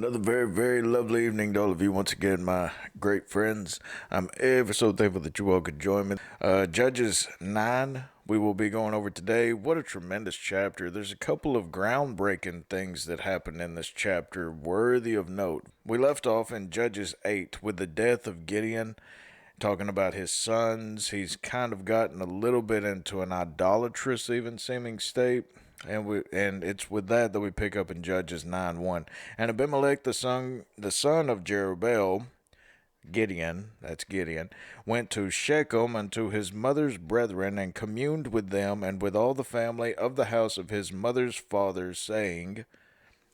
Another very, very lovely evening to all of you once again, my great friends. I'm ever so thankful that you all could join me. Judges 9, we will be going over today. What a tremendous chapter. There's a couple of groundbreaking things that happen in this chapter worthy of note. We left off in Judges 8 with the death of Gideon, talking about his sons. He's kind of gotten a little bit into an idolatrous even seeming state. And it's with that we pick up in Judges 9:1. And Abimelech, the son of Jerubbaal, Gideon, that's Gideon, went to Shechem unto his mother's brethren, and communed with them and with all the family of the house of his mother's father, saying,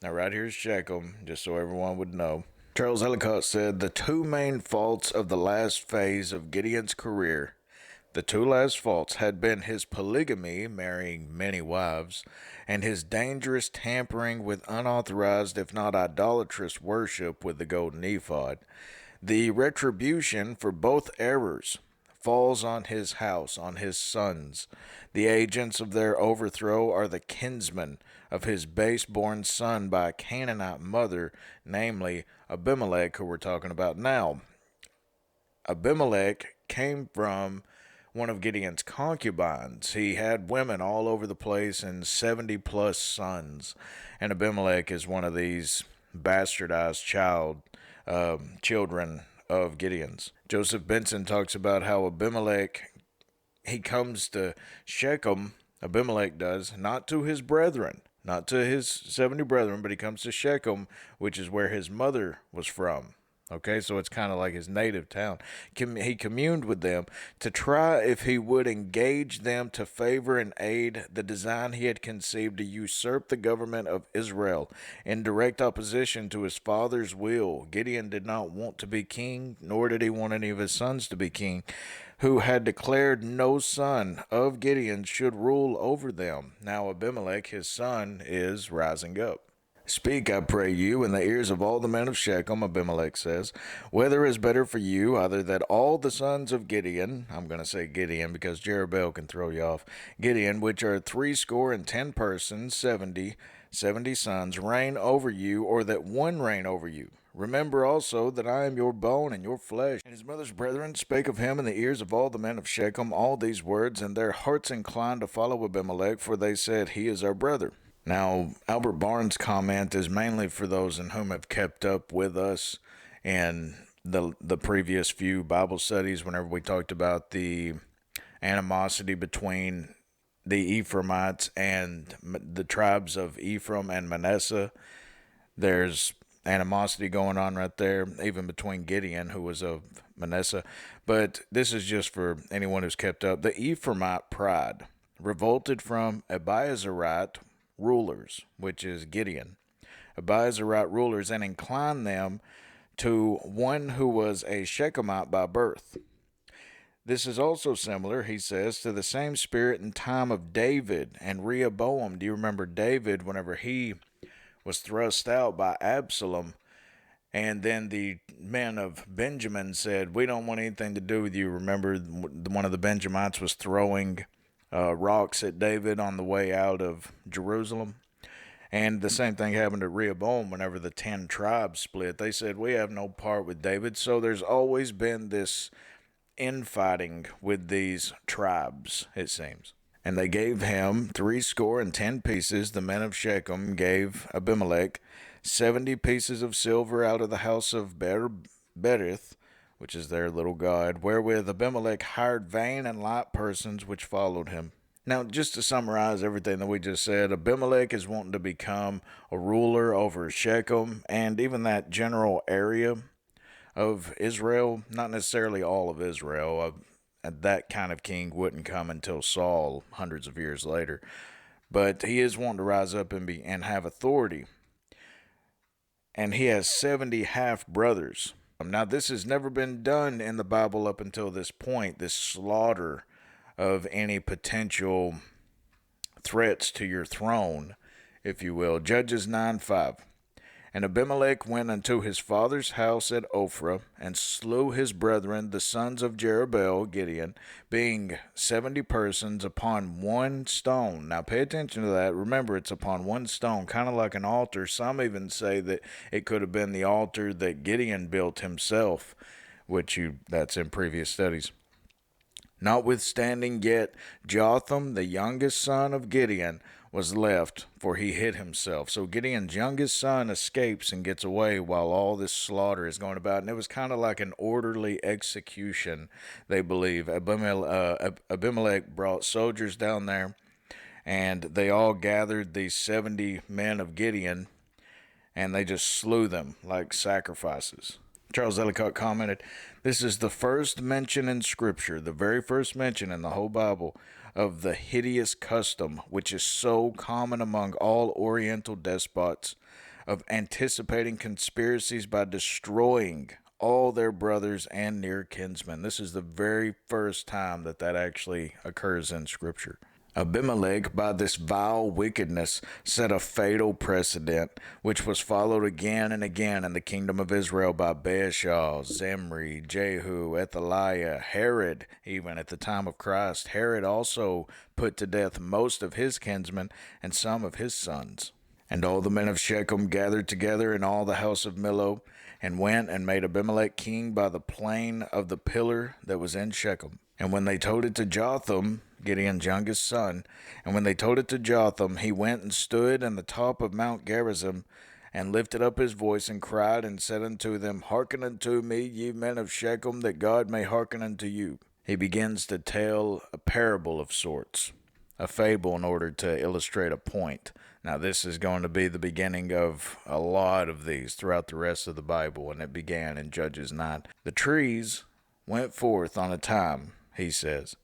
now right here's Shechem, just so everyone would know. Charles ELLICOTT said, the two main faults of the last phase of Gideon's career. The two last faults had been his polygamy, marrying many wives, and his dangerous tampering with unauthorized, if not idolatrous, worship with the golden ephod. The retribution for both errors falls on his house, on his sons. The agents of their overthrow are the kinsmen of his base-born son by a Canaanite mother, namely Abimelech, who we're talking about now. Abimelech came from one of Gideon's concubines. He had women all over the place and 70-plus sons. And Abimelech is one of these bastardized children of Gideon's. Joseph Benson talks about how Abimelech, he comes to Shechem, Abimelech does, not to his brethren, not to his 70 brethren, but he comes to Shechem, which is where his mother was from. Okay, so it's kind of like his native town. He communed with them to try if he would engage them to favor and aid the design he had conceived to usurp the government of Israel in direct opposition to his father's will. Gideon did not want to be king, nor did he want any of his sons to be king, who had declared no son of Gideon should rule over them. Now Abimelech, his son, is rising up. Speak, I pray you, in the ears of all the men of Shechem, Abimelech says, whether is better for you, either that all the sons of Gideon, I'm going to say Gideon because Jerubbaal can throw you off, Gideon, which are 70 persons, 70 sons, reign over you, or that one reign over you. Remember also that I am your bone and your flesh. And his mother's brethren spake of him in the ears of all the men of Shechem all these words, and their hearts inclined to follow Abimelech, for they said, he is our brother. Now, Albert Barnes' comment is mainly for those in whom have kept up with us in the previous few Bible studies whenever we talked about the animosity between the Ephraimites and the tribes of Ephraim and Manasseh. There's animosity going on right there, even between Gideon, who was of Manasseh. But this is just for anyone who's kept up. The Ephraimite pride revolted from Abiezrite rulers, which is Gideon, Abiezrite rulers, and inclined them to one who was a Shechemite by birth. This is also similar, he says, to the same spirit in time of David and Rehoboam. Do you remember David whenever he was thrust out by Absalom, and then the men of Benjamin said, we don't want anything to do with you? Remember, one of the Benjamites was throwing rocks at David on the way out of Jerusalem. And the same thing happened to Rehoboam whenever the 10 tribes split. They said, we have no part with David. So there's always been this infighting with these tribes, it seems. And they gave him 70 pieces. The men of Shechem gave Abimelech 70 pieces of silver out of the house of Berith, which is their little god, wherewith Abimelech hired vain and light persons which followed him. Now, just to summarize everything that we just said, Abimelech is wanting to become a ruler over Shechem and even that general area of Israel, not necessarily all of Israel. That kind of king wouldn't come until Saul hundreds of years later. But he is wanting to rise up and have authority. And he has 70 half-brothers. Now, this has never been done in the Bible up until this point, this slaughter of any potential threats to your throne, if you will. Judges 9:5. And Abimelech went unto his father's house at Ophrah, and slew his brethren, the sons of Jerubbaal, Gideon, being 70 persons upon one stone. Now pay attention to that. Remember, it's upon one stone, kind of like an altar. Some even say that it could have been the altar that Gideon built himself, that's in previous studies. Notwithstanding yet, Jotham, the youngest son of Gideon, was left, for he hid himself. So Gideon's youngest son escapes and gets away while all this slaughter is going about. And it was kind of like an orderly execution, they believe. Abimelech brought soldiers down there, and they all gathered these 70 men of Gideon, and they just slew them like sacrifices. Charles Ellicott commented, "This is the first mention in Scripture, the very first mention in the whole Bible, of the hideous custom which is so common among all Oriental despots of anticipating conspiracies by destroying all their brothers and near kinsmen." This is the very first time that actually occurs in Scripture. Abimelech, by this vile wickedness, set a fatal precedent, which was followed again and again in the kingdom of Israel by Baasha, Zimri, Jehu, Athaliah, Herod. Even at the time of Christ, Herod also put to death most of his kinsmen and some of his sons. And all the men of Shechem gathered together in all the house of Millo, and went and made Abimelech king by the plain of the pillar that was in Shechem. And when they told it to Jotham, Gideon's youngest son, and when they told it to Jotham, he went and stood in the top of Mount Gerizim, and lifted up his voice, and cried, and said unto them, Hearken unto me, ye men of Shechem, that God may hearken unto you. He begins to tell a parable of sorts, a fable in order to illustrate a point. Now, this is going to be the beginning of a lot of these throughout the rest of the Bible, and it began in Judges 9. The trees went forth on a time, he says.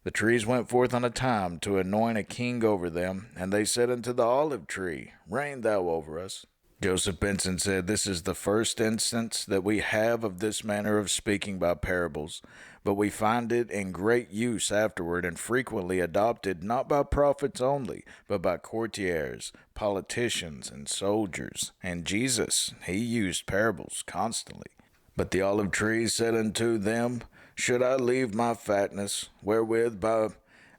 The trees went forth on a time to anoint a king over them, and they said unto the olive tree, Reign thou over us. Joseph Benson said, This is the first instance that we have of this manner of speaking by parables, but we find it in great use afterward, and frequently adopted not by prophets only, but by courtiers, politicians, and soldiers. And Jesus, he used parables constantly. But the olive tree said unto them, Should I leave my fatness, wherewith by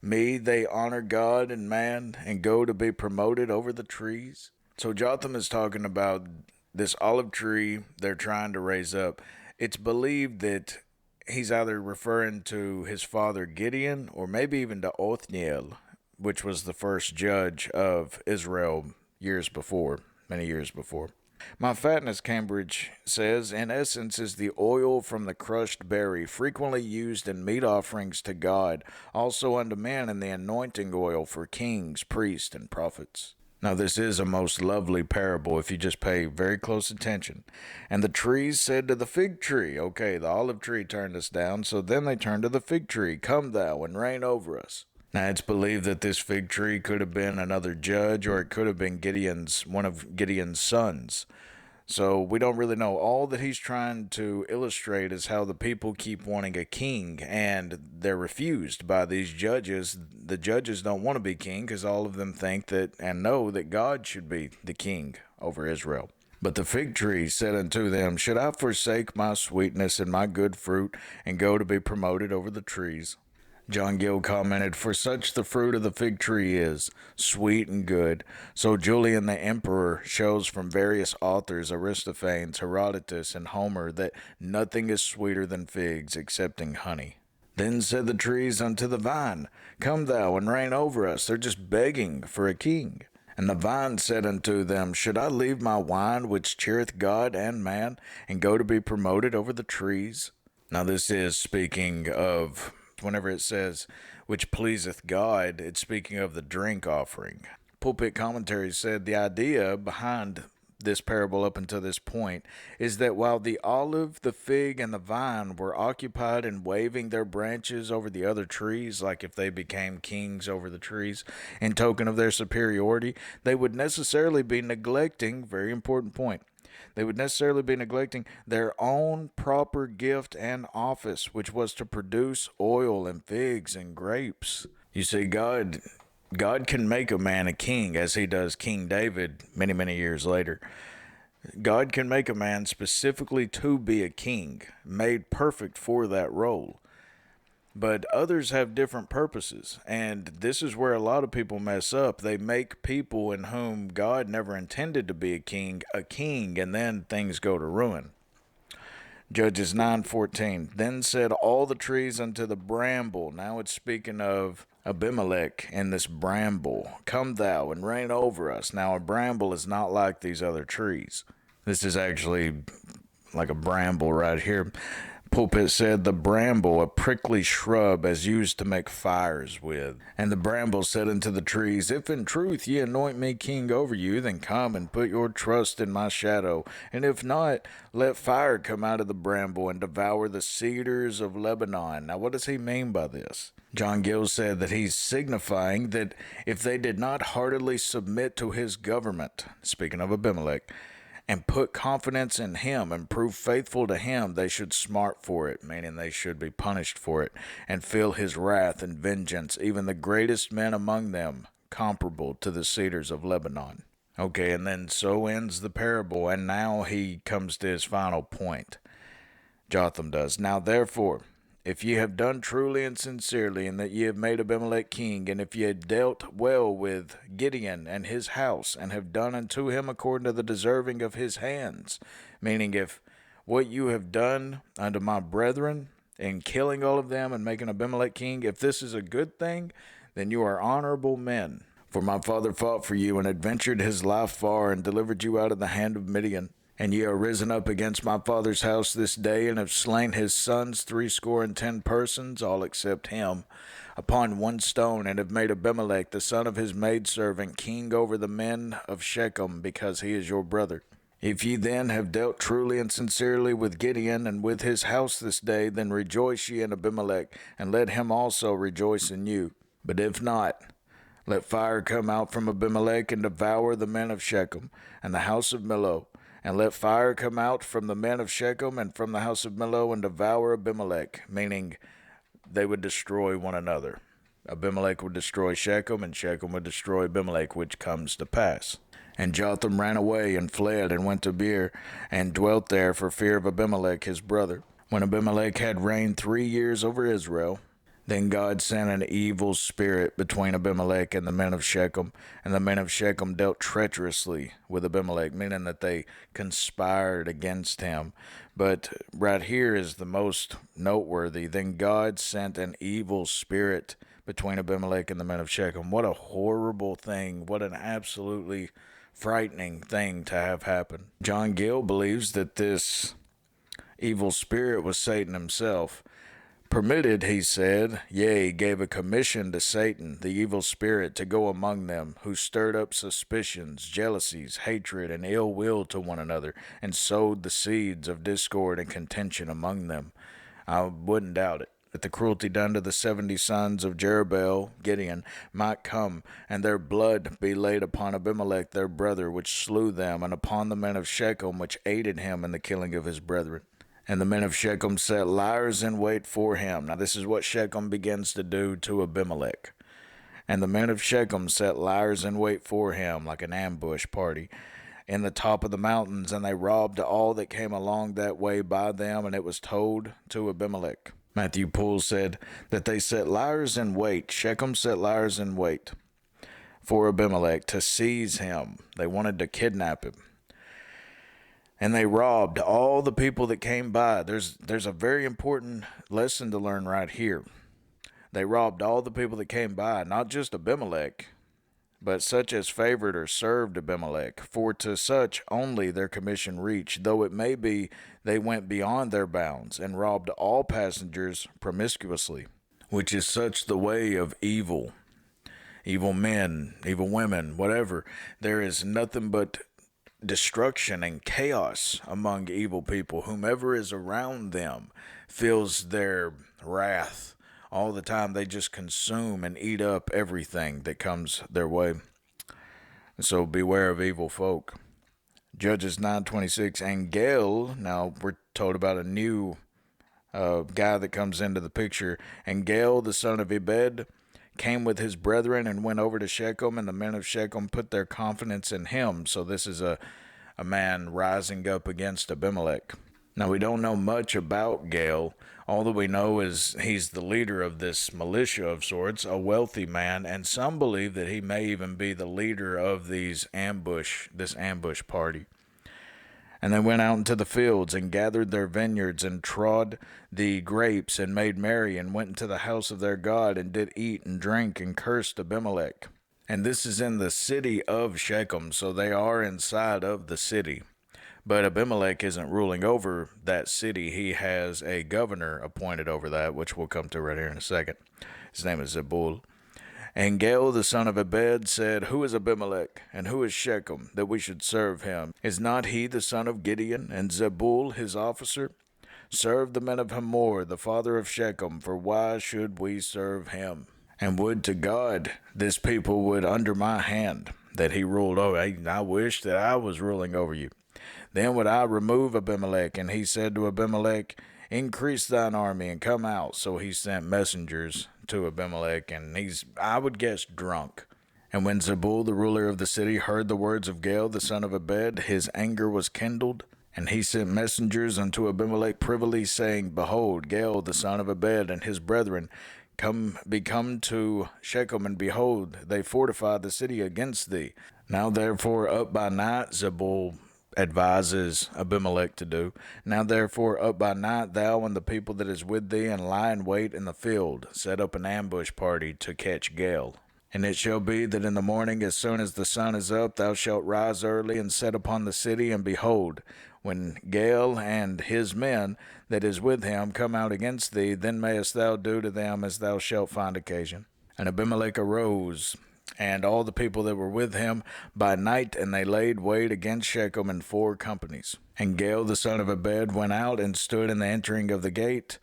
me they honor God and man, and go to be promoted over the trees? So Jotham is talking about this olive tree they're trying to raise up. It's believed that he's either referring to his father Gideon, or maybe even to Othniel, which was the first judge of Israel many years before. My fatness, Cambridge says, in essence is the oil from the crushed berry, frequently used in meat offerings to God, also unto men in the anointing oil for kings, priests, and prophets. Now, this is a most lovely parable if you just pay very close attention. And the trees said to the fig tree, okay, the olive tree turned us down, so then they turned to the fig tree, Come thou and reign over us. Now, it's believed that this fig tree could have been another judge, or it could have been one of Gideon's sons. So we don't really know. All that he's trying to illustrate is how the people keep wanting a king, and they're refused by these judges. The judges don't want to be king because all of them think that and know that God should be the king over Israel. But the fig tree said unto them, Should I forsake my sweetness and my good fruit, and go to be promoted over the trees? John Gill commented, For such the fruit of the fig tree is, sweet and good. So Julian the emperor shows from various authors, Aristophanes, Herodotus, and Homer, that nothing is sweeter than figs, excepting honey. Then said the trees unto the vine, Come thou and reign over us. They're just begging for a king. And the vine said unto them, Should I leave my wine, which cheereth God and man, and go to be promoted over the trees? Now this is speaking of, whenever it says, which pleaseth God, it's speaking of the drink offering. Pulpit commentary said the idea behind this parable up until this point is that while the olive, the fig, and the vine were occupied in waving their branches over the other trees, like if they became kings over the trees, in token of their superiority, they would necessarily be neglecting, very important point, they would necessarily be neglecting their own proper gift and office, which was to produce oil and figs and grapes. You see, God can make a man a king, as he does King David many, many years later. God can make a man specifically to be a king, made perfect for that role. But others have different purposes, and this is where a lot of people mess up. They make people in whom God never intended to be a king, and then things go to ruin. Judges 9:14. Then said all the trees unto the bramble. Now it's speaking of Abimelech and this bramble. Come thou and reign over us. Now a bramble is not like these other trees. This is actually like a bramble right here. Pulpit said the bramble, a prickly shrub as used to make fires with. And the bramble said unto the trees, If in truth ye anoint me king over you, then come and put your trust in my shadow. And if not, let fire come out of the bramble and devour the cedars of Lebanon. Now what does he mean by this? John Gill said that he's signifying that if they did not heartily submit to his government, speaking of Abimelech, and put confidence in him and prove faithful to him, they should smart for it, meaning they should be punished for it, and feel his wrath and vengeance, even the greatest men among them, comparable to the cedars of Lebanon. Okay, and then so ends the parable, and now he comes to his final point. Jotham does. Now therefore, if ye have done truly and sincerely, and that ye have made Abimelech king, and if ye have dealt well with Gideon and his house, and have done unto him according to the deserving of his hands, meaning if what you have done unto my brethren in killing all of them and making Abimelech king, if this is a good thing, then you are honorable men. For my father fought for you, and adventured his life far, and delivered you out of the hand of Midian. And ye are risen up against my father's house this day, and have slain his sons 70 persons, all except him, upon one stone, and have made Abimelech, the son of his maidservant, king over the men of Shechem, because he is your brother. If ye then have dealt truly and sincerely with Gideon and with his house this day, then rejoice ye in Abimelech, and let him also rejoice in you. But if not, let fire come out from Abimelech, and devour the men of Shechem, and the house of Millo. And let fire come out from the men of Shechem and from the house of Millo, and devour Abimelech, meaning they would destroy one another. Abimelech would destroy Shechem, and Shechem would destroy Abimelech, which comes to pass. And Jotham ran away and fled, and went to Beer, and dwelt there for fear of Abimelech his brother. When Abimelech had reigned 3 years over Israel, then God sent an evil spirit between Abimelech and the men of Shechem, and the men of Shechem dealt treacherously with Abimelech, meaning that they conspired against him. But right here is the most noteworthy. Then God sent an evil spirit between Abimelech and the men of Shechem. What a horrible thing. What an absolutely frightening thing to have happen. John Gill believes that this evil spirit was Satan himself. Permitted, he said, yea, gave a commission to Satan, the evil spirit, to go among them, who stirred up suspicions, jealousies, hatred, and ill will to one another, and sowed the seeds of discord and contention among them. I wouldn't doubt it, that the cruelty done to the 70 sons of Jerubbaal, Gideon, might come, and their blood be laid upon Abimelech their brother, which slew them, and upon the men of Shechem, which aided him in the killing of his brethren. And the men of Shechem set liars in wait for him. Now this is what Shechem begins to do to Abimelech. And the men of Shechem set liars in wait for him, like an ambush party, in the top of the mountains, and they robbed all that came along that way by them, and it was told to Abimelech. Matthew Poole said that they set liars in wait. Shechem set liars in wait for Abimelech to seize him. They wanted to kidnap him. And they robbed all the people that came by. There's a very important lesson to learn right here. They robbed all the people that came by, not just Abimelech, but such as favored or served Abimelech. For to such only their commission reached, though it may be they went beyond their bounds, and robbed all passengers promiscuously, which is such the way of evil men, evil women, whatever. There is nothing but destruction and chaos among evil people. Whomever is around them feels their wrath all the time. They just consume and eat up everything that comes their way. So beware of evil folk. Judges 9:26. And Gael, now we're told about a new guy that comes into the picture. And Gael, the son of Ebed, came with his brethren and went over to Shechem, and the men of Shechem put their confidence in him. So this is a a man rising up against Abimelech. Now, we don't know much about Gael. All that we know is he's the leader of this militia of sorts, a wealthy man, and some believe that he may even be the leader of this ambush party. And they went out into the fields and gathered their vineyards and trod the grapes and made merry and went into the house of their God and did eat and drink and cursed Abimelech. And this is in the city of Shechem, so they are inside of the city. But Abimelech isn't ruling over that city. He has a governor appointed over that, which we'll come to right here in a second. His name is Zebul. And Gael the son of Ebed said, Who is Abimelech, and who is Shechem, that we should serve him? Is not he the son of Gideon, and Zebul his officer? Serve the men of Hamor, the father of Shechem, for why should we serve him? And would to God this people would under my hand, that he ruled over. I wish that I was ruling over you. Then would I remove Abimelech. And he said to Abimelech, Increase thine army and come out. So he sent messengers to Abimelech, and he's, I would guess, drunk. And when Zebul, the ruler of the city, heard the words of Gael, the son of Ebed, his anger was kindled. And he sent messengers unto Abimelech privily, saying, Behold, Gael, the son of Ebed, and his brethren be come to Shechem, and behold, they fortify the city against thee. Now therefore up by night, Zebul advises Abimelech to do. Now therefore up by night, thou and the people that is with thee, and lie in wait in the field, set up an ambush party to catch Gael. And it shall be that in the morning, as soon as the sun is up, thou shalt rise early and set upon the city, and behold, when Gael and his men that is with him come out against thee, then mayest thou do to them as thou shalt find occasion. And Abimelech arose, and all the people that were with him by night, and they laid wait against Shechem in 4 companies. And Gael the son of Ebed went out and stood in the entering of the gate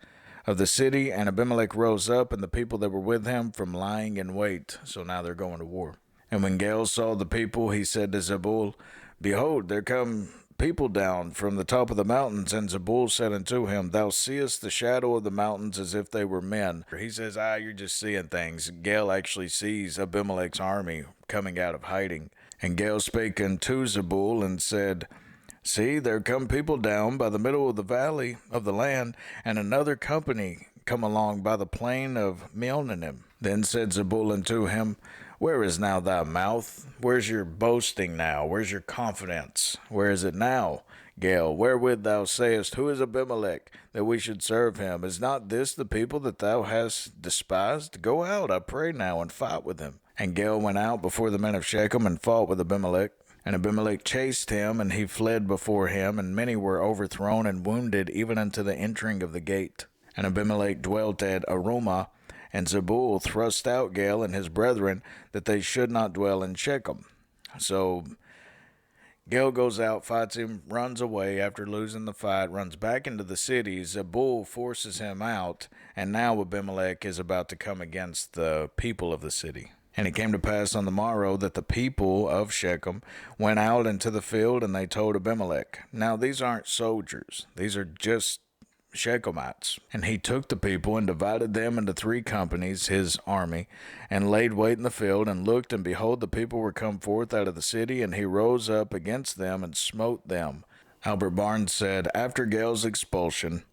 of the city, and Abimelech rose up, and the people that were with him from lying in wait. So now they're going to war. And when Gael saw the people, he said to Zebul, Behold, there come people down from the top of the mountains. And Zebul said unto him, Thou seest the shadow of the mountains as if they were men. He says, you're just seeing things. Gael actually sees Abimelech's army coming out of hiding. And Gael spake unto Zebul and said, See, there come people down by the middle of the valley of the land, and another company come along by the plain of Meonanim. Then said Zebul unto him, Where is now thy mouth? Where's your boasting now? Where's your confidence? Where is it now, Gael, wherewith thou sayest, Who is Abimelech, that we should serve him? Is not this the people that thou hast despised? Go out, I pray now, and fight with him. And Gael went out before the men of Shechem, and fought with Abimelech. And Abimelech chased him, and he fled before him, and many were overthrown and wounded, even unto the entering of the gate. And Abimelech dwelt at Arumah, and Zebul thrust out Gael and his brethren, that they should not dwell in Shechem. So Gael goes out, fights him, runs away after losing the fight, runs back into the city. Zebul forces him out, and now Abimelech is about to come against the people of the city. And it came to pass on the morrow that the people of Shechem went out into the field, and they told Abimelech. Now these aren't soldiers. These are just Shechemites. And he took the people and divided them into 3 companies, his army, and laid wait in the field, and looked, and behold, the people were come forth out of the city, and he rose up against them and smote them. Albert Barnes said, After Gael's expulsion,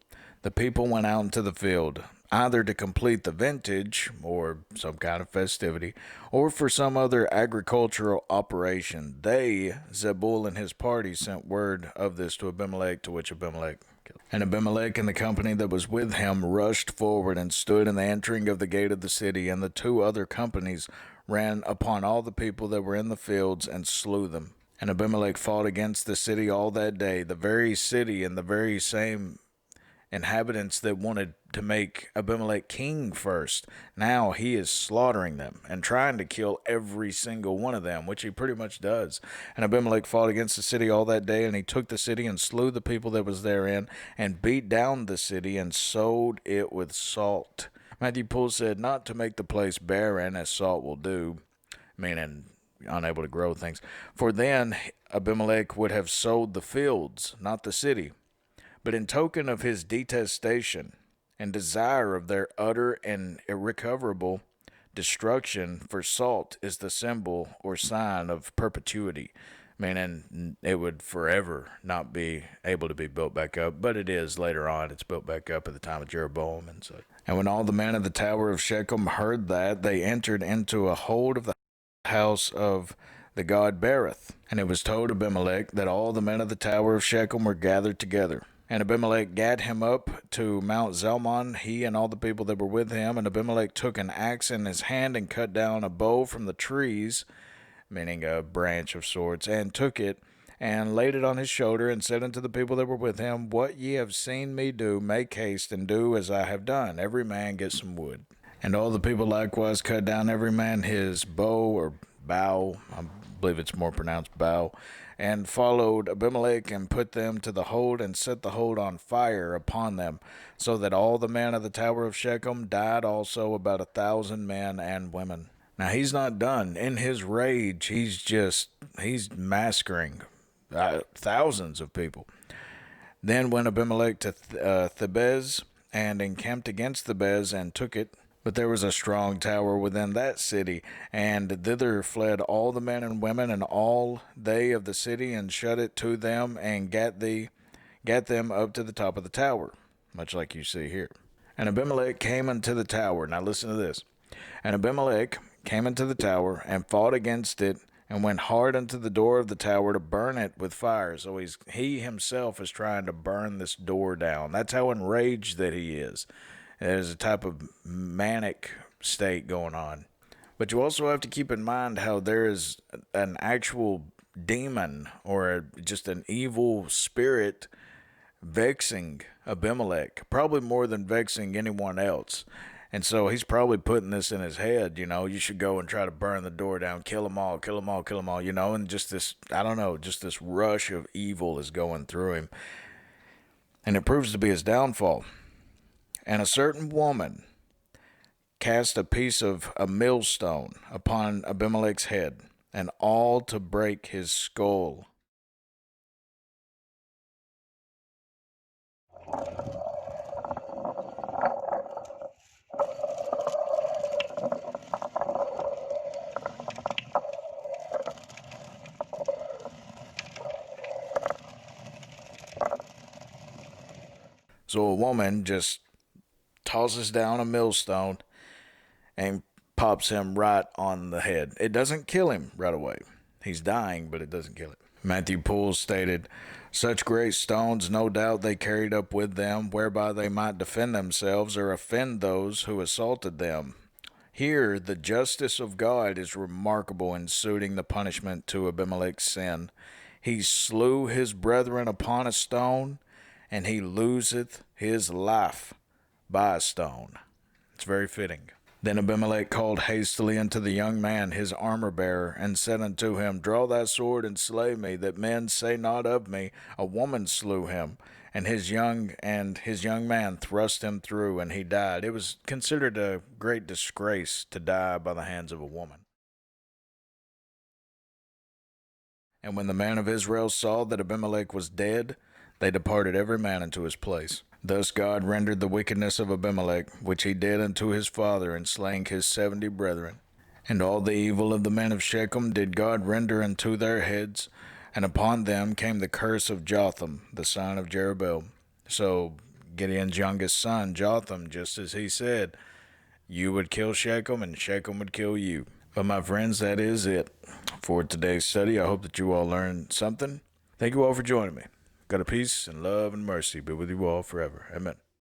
the people went out into the field, either to complete the vintage, or some kind of festivity, or for some other agricultural operation. They, Zebul and his party, sent word of this to Abimelech, to which Abimelech killed. And Abimelech and the company that was with him rushed forward and stood in the entering of the gate of the city, and the 2 other companies ran upon all the people that were in the fields and slew them. And Abimelech fought against the city all that day, the very city and the very same inhabitants that wanted to make Abimelech king first. Now he is slaughtering them and trying to kill every single one of them, which he pretty much does. And Abimelech fought against the city all that day, and he took the city and slew the people that was therein, and beat down the city and sowed it with salt. Matthew Poole said, not to make the place barren, as salt will do, meaning unable to grow things. For then Abimelech would have sowed the fields, not the city. But in token of his detestation and desire of their utter and irrecoverable destruction, for salt is the symbol or sign of perpetuity, meaning it would forever not be able to be built back up. But it is later on. It's built back up at the time of Jeroboam and such. And when all the men of the tower of Shechem heard that, they entered into a hold of the house of the god Berith. And it was told Abimelech that all the men of the tower of Shechem were gathered together. And Abimelech gat him up to Mount Zalmon, he and all the people that were with him. And Abimelech took an axe in his hand and cut down a bow from the trees, meaning a branch of sorts, and took it and laid it on his shoulder, and said unto the people that were with him, What ye have seen me do, make haste and do as I have done. Every man get some wood. And all the people likewise cut down every man his bow or bow, I believe it's more pronounced bow, and followed Abimelech, and put them to the hold, and set the hold on fire upon them, so that all the men of the tower of Shechem died also, about 1,000 men and women. Now he's not done. In his rage, he's massacring thousands of people. Then went Abimelech to Thebez, and encamped against Thebez, and took it. But there was a strong tower within that city, and thither fled all the men and women, and all they of the city, and shut it to them, and gat them up to the top of the tower, much like you see here. And Abimelech came unto the tower. Now listen to this. And Abimelech came into the tower, and fought against it, and went hard unto the door of the tower to burn it with fire. So he himself is trying to burn this door down. That's how enraged that he is. There's a type of manic state going on. But you also have to keep in mind how there is an actual demon, or just an evil spirit, vexing Abimelech, probably more than vexing anyone else. And so he's probably putting this in his head, you should go and try to burn the door down, kill them all, and just this, just this rush of evil is going through him. And it proves to be his downfall. And a certain woman cast a piece of a millstone upon Abimelech's head, and all to break his skull. So a woman just tosses down a millstone and pops him right on the head. It doesn't kill him right away. He's dying, but it doesn't kill him. Matthew Poole stated, Such great stones no doubt they carried up with them, whereby they might defend themselves or offend those who assaulted them. Here the justice of God is remarkable in suiting the punishment to Abimelech's sin. He slew his brethren upon a stone, and he loseth his life by a stone. It's very fitting. Then Abimelech called hastily unto the young man his armor-bearer, and said unto him, Draw thy sword and slay me, that men say not of me, A woman slew him. And his young man thrust him through, and he died. It was considered a great disgrace to die by the hands of a woman. And when the men of Israel saw that Abimelech was dead, they departed every man into his place. Thus God rendered the wickedness of Abimelech, which he did unto his father, in slaying his 70 brethren. And all the evil of the men of Shechem did God render unto their heads, and upon them came the curse of Jotham, the son of Jeroboam. So Gideon's youngest son, Jotham, just as he said, you would kill Shechem, and Shechem would kill you. But my friends, that is it for today's study. I hope that you all learned something. Thank you all for joining me. God of peace and love and mercy be with you all forever. Amen.